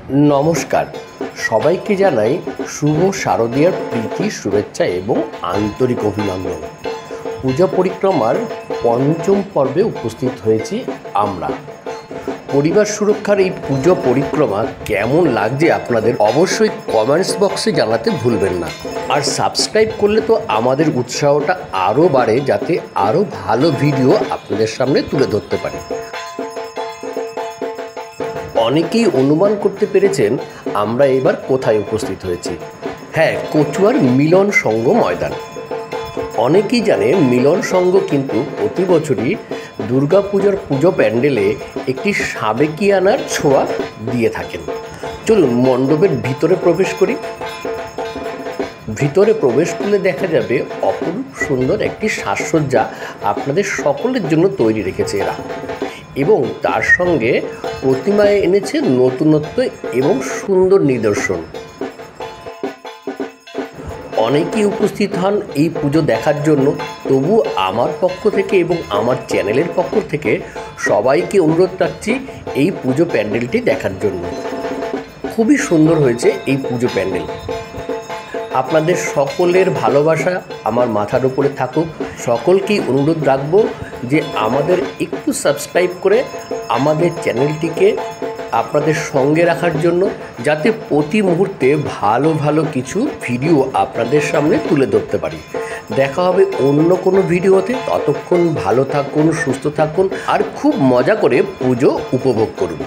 নমস্কার, সবাইকে জানাই শুভ শারদীয়ার প্রীতি, শুভেচ্ছা এবং আন্তরিক অভিনন্দন। পূজা পরিক্রমার পঞ্চম পর্বে উপস্থিত হয়েছি আমরা। পরিবার সুরক্ষার এই পুজো পরিক্রমা কেমন লাগছে আপনাদের অবশ্যই কমেন্টস বক্সে জানাতে ভুলবেন না। আর সাবস্ক্রাইব করলে তো আমাদের উৎসাহটা আরও বাড়ে, যাতে আরও ভালো ভিডিও আপনাদের সামনে তুলে ধরতে পারি। অনেকেই অনুমান করতে পেরেছেন আমরা এবার কোথায় উপস্থিত হয়েছি। হ্যাঁ, কচুয়ার মিলন সংঘ ময়দান। অনেকেই জানে মিলন সংঘ কিন্তু প্রতি বছরই দুর্গাপূজার পুজো প্যান্ডেলে একটি সাবেকিয়ানার ছোঁয়া দিয়ে থাকেন। চলুন মণ্ডপের ভিতরে প্রবেশ করি। ভিতরে প্রবেশ করলে দেখা যাবে অপরূপ সুন্দর একটি সাজসজ্জা আপনাদের সকলের জন্য তৈরি রেখেছে এরা, এবং তার সঙ্গে প্রতিমায় এনেছে নতুনত্ব এবং সুন্দর নিদর্শন। অনেকেই উপস্থিত হন এই পুজো দেখার জন্য। তবু আমার পক্ষ থেকে এবং আমার চ্যানেলের পক্ষ থেকে সবাইকে অনুরোধ রাখছি এই পুজো প্যান্ডেলটি দেখার জন্য। খুবই সুন্দর হয়েছে এই পুজো প্যান্ডেল। আপনাদের সকলের ভালোবাসা আমার মাথার উপরে থাকুক। সকলকেই অনুরোধ রাখবো যে আমাদের একটু সাবস্ক্রাইব করে আমাদের চ্যানেলটিকে আপনাদের সঙ্গে রাখার জন্য, যাতে প্রতি মুহূর্তে ভালো ভালো কিছু ভিডিও আপনাদের সামনে তুলে ধরতে পারি। দেখা হবে অন্য কোনো ভিডিওতে। ততক্ষণ ভালো থাকুন, সুস্থ থাকুন আর খুব মজা করে পুজো উপভোগ করুন।